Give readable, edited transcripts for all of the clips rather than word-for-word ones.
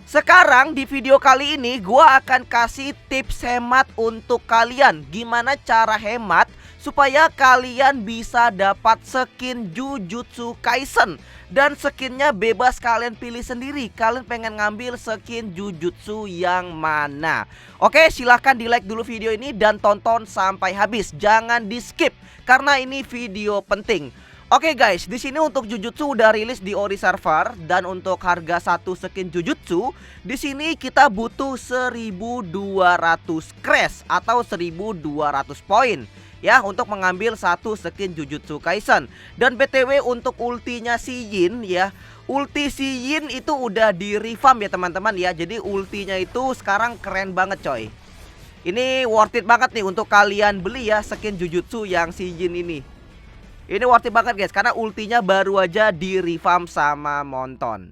Sekarang di video kali ini gua akan kasih tips hemat untuk kalian. Gimana cara hemat supaya kalian bisa dapat skin Jujutsu Kaisen. Dan skinnya bebas kalian pilih sendiri. Kalian pengen ngambil skin Jujutsu yang mana? Oke, silahkan di like dulu video ini dan tonton sampai habis. Jangan di skip karena ini video penting. Oke guys, di sini untuk Jujutsu udah rilis di Ori server dan untuk harga satu skin Jujutsu di sini kita butuh 1200 crash atau 1200 poin ya untuk mengambil satu skin Jujutsu Kaisen. Dan BTW untuk ultinya si Yin ya, ulti si Yin itu udah di revamp ya teman-teman ya. Jadi ultinya itu sekarang keren banget coy. Ini worth it banget nih untuk kalian beli ya skin Jujutsu yang si Yin ini. Ini worth it banget guys karena ultinya baru aja di revamp sama Monton.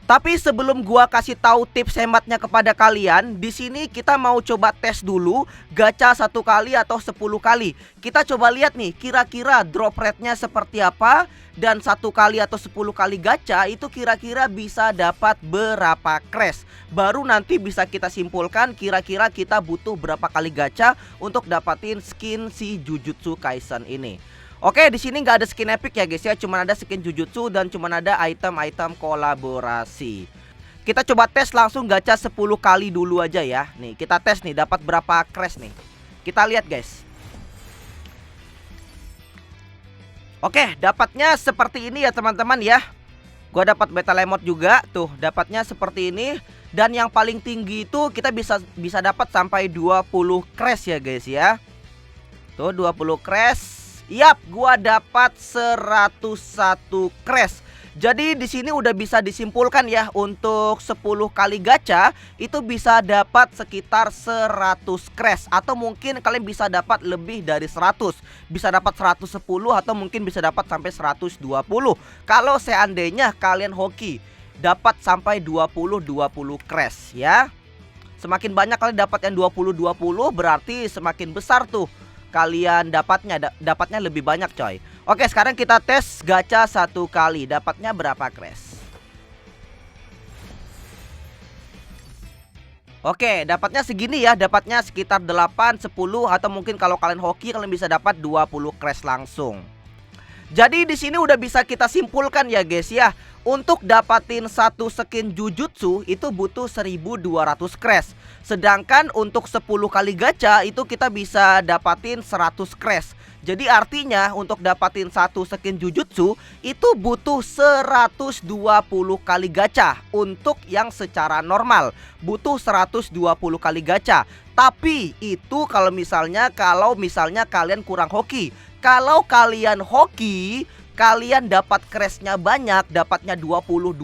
Tapi sebelum gua kasih tahu tips hematnya kepada kalian, di sini kita mau coba tes dulu gacha 1 kali atau 10 kali. Kita coba lihat nih kira-kira drop rate-nya seperti apa dan 1 kali atau 10 kali gacha itu kira-kira bisa dapat berapa crash. Baru nanti bisa kita simpulkan kira-kira kita butuh berapa kali gacha untuk dapatin skin si Jujutsu Kaisen ini. Oke, di sini nggak ada skin epic ya guys ya, cuma ada skin Jujutsu dan cuma ada item-item kolaborasi. Kita coba tes langsung gacha 10 kali dulu aja ya. Nih, kita tes nih dapat berapa crash nih. Kita lihat guys. Oke, dapatnya seperti ini ya teman-teman ya. Gua dapat beta lemot juga, tuh dapatnya seperti ini. Dan yang paling tinggi itu kita bisa dapat sampai 20 crash ya guys ya. Tuh 20 crash. Yap, gua dapat 101 crash. Jadi di sini udah bisa disimpulkan ya untuk 10 kali gacha itu bisa dapat sekitar 100 crash atau mungkin kalian bisa dapat lebih dari 100. Bisa dapat 110 atau mungkin bisa dapat sampai 120. Kalau seandainya kalian hoki dapat sampai 20 crash ya. Semakin banyak kalian dapat yang 20 berarti semakin besar tuh kalian dapatnya lebih banyak coy. Oke, sekarang kita tes gacha 1 kali dapatnya berapa crash. Oke, dapatnya segini ya, dapatnya sekitar 8, 10 atau mungkin kalau kalian hoki kalian bisa dapat 20 crash langsung. Jadi di sini udah bisa kita simpulkan ya guys ya. Untuk dapatin satu skin Jujutsu itu butuh 1200 crash. Sedangkan untuk 10 kali gacha itu kita bisa dapatin 100 crash. Jadi artinya untuk dapatin satu skin Jujutsu itu butuh 120 kali gacha. Untuk yang secara normal butuh 120 kali gacha. Tapi itu kalau misalnya kalian kurang hoki. Kalau kalian hoki, kalian dapat crashnya banyak, dapatnya 20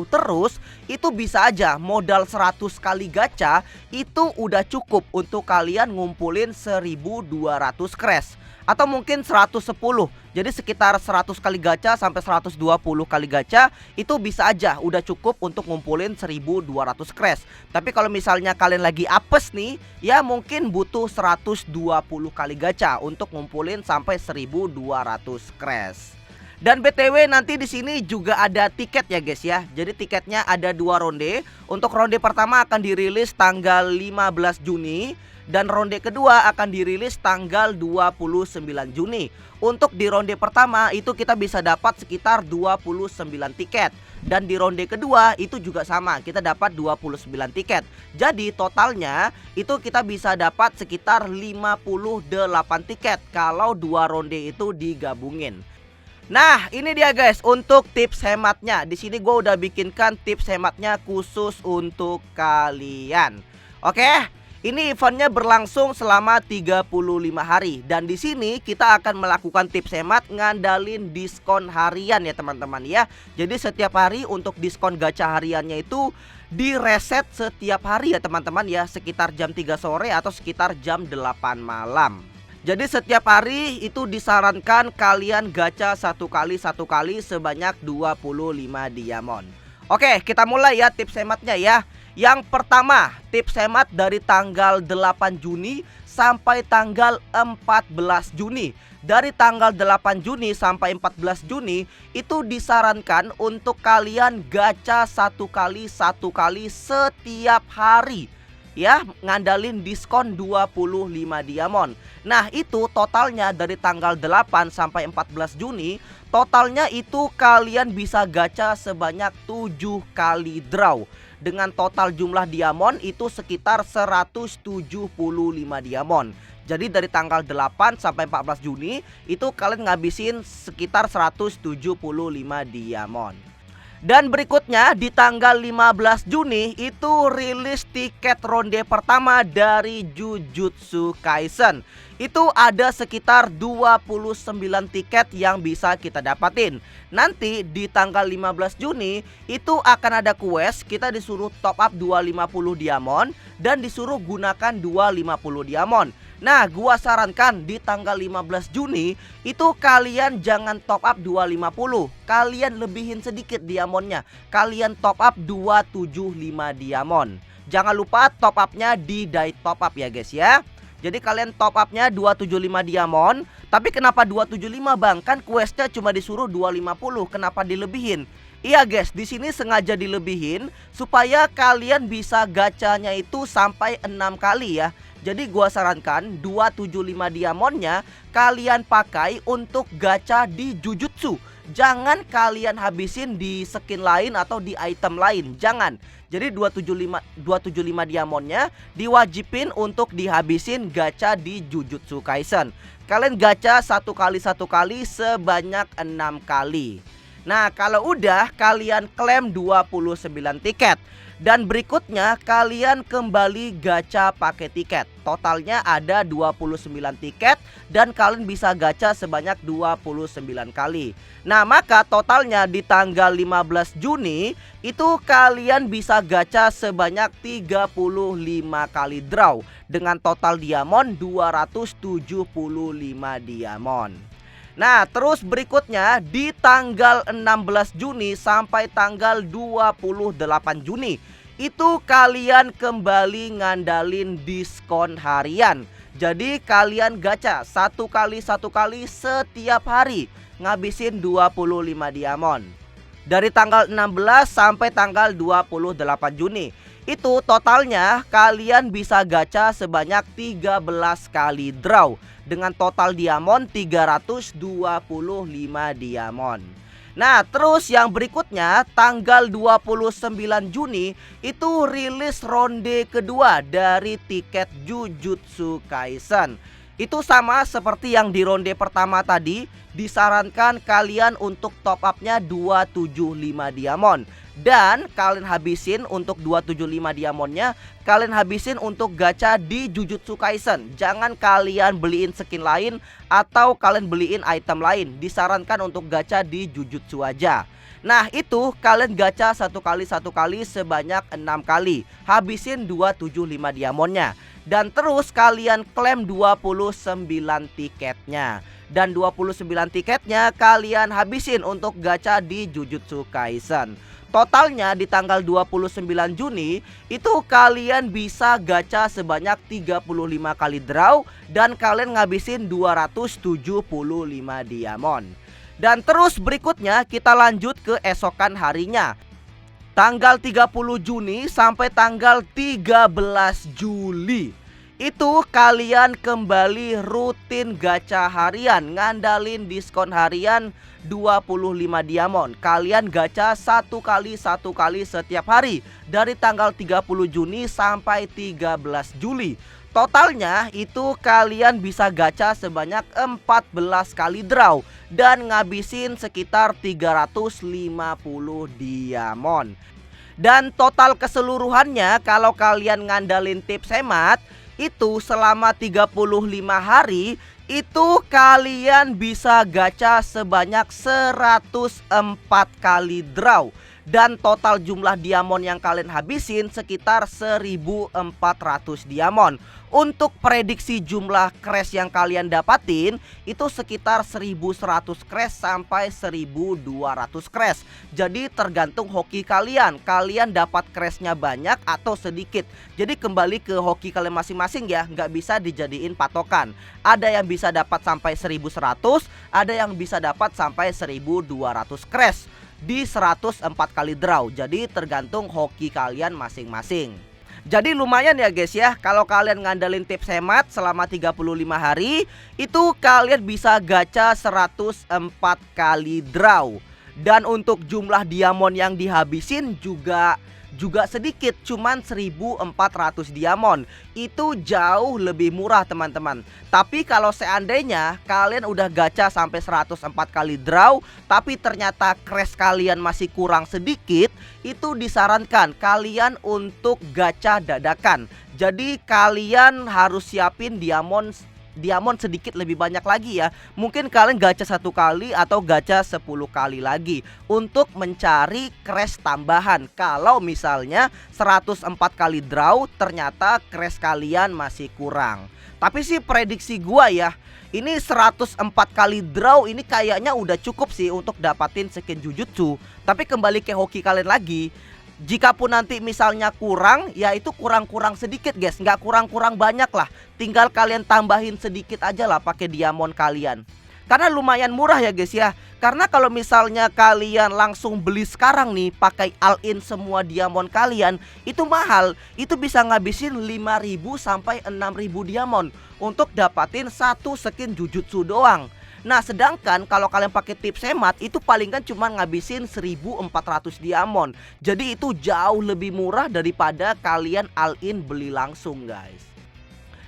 terus, itu bisa aja modal 100 kali gacha itu udah cukup untuk kalian ngumpulin 1200 crash atau mungkin 110. Jadi sekitar 100 kali gacha sampai 120 kali gacha itu bisa aja udah cukup untuk ngumpulin 1200 crash. Tapi kalau misalnya kalian lagi apes nih, ya mungkin butuh 120 kali gacha untuk ngumpulin sampai 1200 crash. Dan BTW nanti di sini juga ada tiket ya guys ya. Jadi tiketnya ada 2 ronde. Untuk ronde pertama akan dirilis tanggal 15 Juni dan ronde kedua akan dirilis tanggal 29 Juni. Untuk di ronde pertama itu kita bisa dapat sekitar 29 tiket. Dan di ronde kedua itu juga sama, kita dapat 29 tiket. Jadi totalnya itu kita bisa dapat sekitar 58 tiket kalau 2 ronde itu digabungin. Nah, ini dia guys untuk tips hematnya. Di sini gue udah bikinkan tips hematnya khusus untuk kalian. Oke, ini eventnya berlangsung selama 35 hari dan di sini kita akan melakukan tips hemat ngandalin diskon harian ya teman-teman ya. Jadi setiap hari untuk diskon gacha hariannya itu direset setiap hari ya teman-teman ya, sekitar jam 3 sore atau sekitar jam 8 malam. Jadi setiap hari itu disarankan kalian gacha 1 kali sebanyak 25 diamond. Oke, kita mulai ya tips hematnya ya. Yang pertama, tips hemat dari tanggal 8 Juni sampai tanggal 14 Juni. Dari tanggal 8 Juni sampai 14 Juni itu disarankan untuk kalian gacha satu kali setiap hari. Ya, ngandalin diskon 25 diamond. Nah, itu totalnya dari tanggal 8 sampai 14 Juni, totalnya itu kalian bisa gacha sebanyak 7 kali draw. Dengan total jumlah diamond itu sekitar 175 diamond. Jadi dari tanggal 8 sampai 14 Juni itu kalian ngabisin sekitar 175 diamond. Dan berikutnya di tanggal 15 Juni itu rilis tiket ronde pertama dari Jujutsu Kaisen. Itu ada sekitar 29 tiket yang bisa kita dapatin. Nanti di tanggal 15 Juni itu akan ada quest, kita disuruh top up 250 diamond dan disuruh gunakan 250 diamond. Nah, gua sarankan di tanggal 15 Juni itu kalian jangan top up 250. Kalian lebihin sedikit diamondnya. Kalian top up 275 diamond. Jangan lupa top upnya di die top up ya guys ya. Jadi kalian top upnya 275 diamond. Tapi kenapa 275 bang? Kan questnya cuma disuruh 250. Kenapa dilebihin? Iya guys, di sini sengaja dilebihin supaya kalian bisa gacanya itu sampai 6 kali ya. Jadi gua sarankan 275 diamondnya kalian pakai untuk gacha di Jujutsu. Jangan kalian habisin di skin lain atau di item lain. Jangan. Jadi 275 diamondnya diwajibin untuk dihabisin gacha di Jujutsu Kaisen. Kalian gacha satu kali sebanyak 6 kali. Nah, kalau udah kalian klaim 29 tiket. Dan berikutnya kalian kembali gacha pakai tiket. Totalnya ada 29 tiket dan kalian bisa gacha sebanyak 29 kali. Nah, maka totalnya di tanggal 15 Juni itu kalian bisa gacha sebanyak 35 kali draw dengan total diamond 275 diamond. Nah, terus berikutnya di tanggal 16 Juni sampai tanggal 28 Juni itu kalian kembali ngandalin diskon harian. Jadi kalian gacha satu kali setiap hari ngabisin 25 diamond. Dari tanggal 16 sampai tanggal 28 Juni itu totalnya kalian bisa gacha sebanyak 13 kali draw dengan total diamond 325 diamond. Nah, terus yang berikutnya tanggal 29 Juni itu rilis ronde kedua dari tiket Jujutsu Kaisen. Itu sama seperti yang di ronde pertama tadi, disarankan kalian untuk top upnya 275 diamond. Dan kalian habisin untuk 275 diamondnya, kalian habisin untuk gacha di Jujutsu Kaisen. Jangan kalian beliin skin lain atau kalian beliin item lain. Disarankan untuk gacha di Jujutsu aja. Nah, itu kalian gacha satu kali sebanyak 6 kali. Habisin 275 diamondnya. Dan terus kalian klaim 29 tiketnya. Dan 29 tiketnya kalian habisin untuk gacha di Jujutsu Kaisen. Totalnya di tanggal 29 Juni itu kalian bisa gacha sebanyak 35 kali draw dan kalian ngabisin 275 diamond. Dan terus berikutnya kita lanjut ke esokan harinya. Tanggal 30 Juni sampai tanggal 13 Juli. Itu kalian kembali rutin gacha harian, ngandalin diskon harian 25 diamond. Kalian gacha satu kali setiap hari dari tanggal 30 Juni sampai 13 Juli. Totalnya itu kalian bisa gacha sebanyak 14 kali draw dan ngabisin sekitar 350 diamond. Dan total keseluruhannya kalau kalian ngandalin tips hemat itu selama 35 hari itu kalian bisa gacha sebanyak 104 kali draw Dan total jumlah diamond yang kalian habisin sekitar 1400 diamond. Untuk prediksi jumlah crash yang kalian dapatin itu sekitar 1100 crash sampai 1200 crash. Jadi tergantung hoki kalian. Kalian dapat crashnya banyak atau sedikit. Jadi kembali ke hoki kalian masing-masing ya. Nggak bisa dijadiin patokan. Ada yang bisa dapat sampai 1100, ada yang bisa dapat sampai 1200 crash di 104 kali draw. Jadi tergantung hoki kalian masing-masing. Jadi lumayan ya guys ya, kalau kalian ngandalin tips hemat selama 35 hari, itu kalian bisa gacha 104 kali draw. Dan untuk jumlah diamond yang dihabisin juga sedikit, cuman 1400 diamond. Itu jauh lebih murah teman-teman. Tapi kalau seandainya kalian udah gacha sampai 104 kali draw, tapi ternyata crash kalian masih kurang sedikit, itu disarankan kalian untuk gacha dadakan. Jadi kalian harus siapin diamond sedikit lebih banyak lagi ya. Mungkin kalian gacha 1 kali atau gacha 10 kali lagi untuk mencari crash tambahan. Kalau misalnya 104 kali draw ternyata crash kalian masih kurang. Tapi sih prediksi gua ya, ini 104 kali draw ini kayaknya udah cukup sih untuk dapatin skin Jujutsu. Tapi kembali ke hoki kalian lagi, jikapun nanti misalnya kurang, ya itu kurang-kurang sedikit guys, nggak kurang-kurang banyak lah. Tinggal kalian tambahin sedikit aja lah pakai diamond kalian. Karena lumayan murah ya guys ya. Karena kalau misalnya kalian langsung beli sekarang nih pakai all-in semua diamond kalian, itu mahal. Itu bisa ngabisin 5.000 sampai 6.000 diamond untuk dapatin satu skin Jujutsu doang. Nah sedangkan kalau kalian pakai tips hemat itu paling kan cuma ngabisin 1400 diamond. Jadi itu jauh lebih murah daripada kalian all-in beli langsung guys.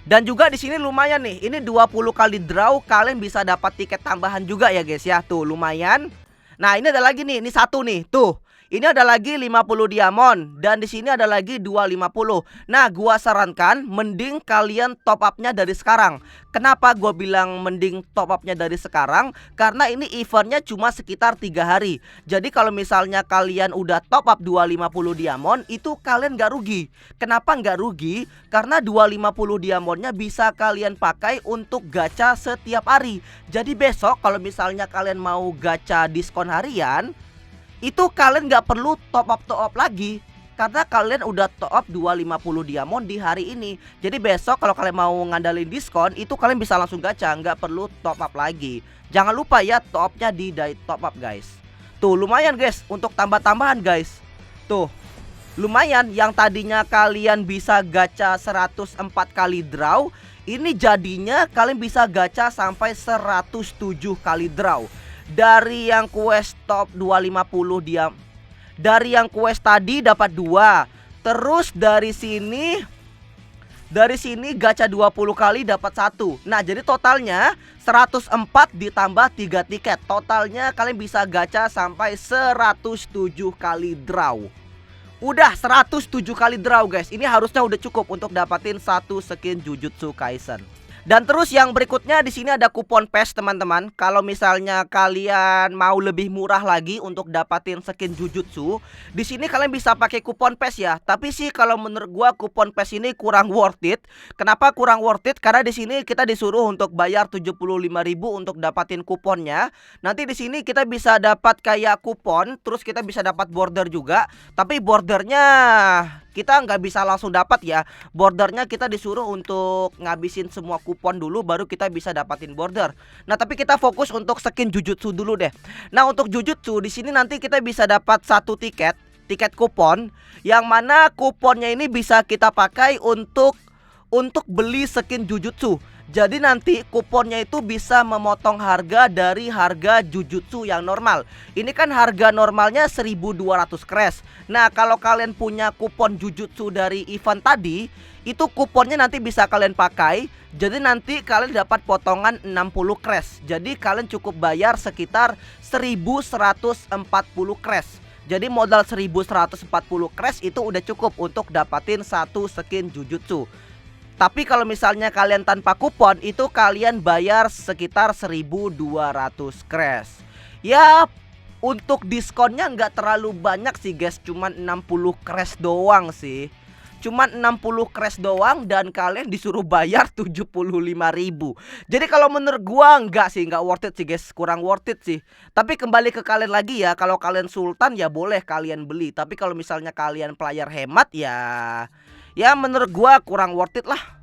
Dan juga di sini lumayan nih, ini 20 kali draw kalian bisa dapat tiket tambahan juga ya guys ya. Tuh lumayan. Nah ini ada lagi nih, ini satu nih, tuh. Ini ada lagi 50 diamond dan di sini ada lagi 250. Nah, gua sarankan mending kalian top upnya dari sekarang. Kenapa gua bilang mending top upnya dari sekarang? Karena ini eventnya cuma sekitar 3 hari. Jadi kalau misalnya kalian udah top up 250 diamond, itu kalian nggak rugi. Kenapa nggak rugi? Karena 250 diamondnya bisa kalian pakai untuk gacha setiap hari. Jadi besok kalau misalnya kalian mau gacha diskon harian, itu kalian nggak perlu top up lagi karena kalian udah top up 250 diamond di hari ini. Jadi besok kalau kalian mau ngandalin diskon, itu kalian bisa langsung gacha, nggak perlu top up lagi. Jangan lupa ya top upnya di top up guys. Tuh lumayan guys untuk tambah-tambahan guys. Tuh lumayan, yang tadinya kalian bisa gacha 104 kali draw, ini jadinya kalian bisa gacha sampai 107 kali draw. Dari yang quest top 250 dia, dari yang quest tadi dapat 2. Terus dari sini gacha 20 kali dapat 1. Nah jadi totalnya 104 ditambah 3 tiket. Totalnya kalian bisa gacha sampai 107 kali draw. Udah 107 kali draw guys. Ini harusnya udah cukup untuk dapatin satu skin Jujutsu Kaisen. Dan terus yang berikutnya di sini ada kupon PES teman-teman. Kalau misalnya kalian mau lebih murah lagi untuk dapatin skin Jujutsu, di sini kalian bisa pakai kupon PES ya. Tapi sih kalau menurut gua kupon PES ini kurang worth it. Kenapa kurang worth it? Karena di sini kita disuruh untuk bayar 75.000 untuk dapatin kuponnya. Nanti di sini kita bisa dapat kayak kupon, terus kita bisa dapat border juga. Tapi bordernya kita nggak bisa langsung dapat ya. Bordernya kita disuruh untuk ngabisin semua kupon dulu baru kita bisa dapatin border. Nah, tapi kita fokus untuk skin Jujutsu dulu deh. Nah, untuk Jujutsu di sini nanti kita bisa dapat satu tiket kupon yang mana kuponnya ini bisa kita pakai untuk beli skin Jujutsu. Jadi nanti kuponnya itu bisa memotong harga dari harga Jujutsu yang normal. Ini kan harga normalnya 1.200 crash. Nah kalau kalian punya kupon Jujutsu dari event tadi, itu kuponnya nanti bisa kalian pakai. Jadi nanti kalian dapat potongan 60 crash. Jadi kalian cukup bayar sekitar 1.140 crash. Jadi modal 1.140 crash itu udah cukup untuk dapatin satu skin Jujutsu. Tapi kalau misalnya kalian tanpa kupon, itu kalian bayar sekitar 1.200 crash. Ya Untuk diskonnya nggak terlalu banyak sih guys, cuman 60 crash doang sih. Cuman 60 crash doang dan kalian disuruh bayar 75.000. Jadi kalau menurut gua nggak worth it sih guys, kurang worth it sih. Tapi kembali ke kalian lagi ya, kalau kalian sultan ya boleh kalian beli. Tapi kalau misalnya kalian player hemat ya menurut gua kurang worth it lah.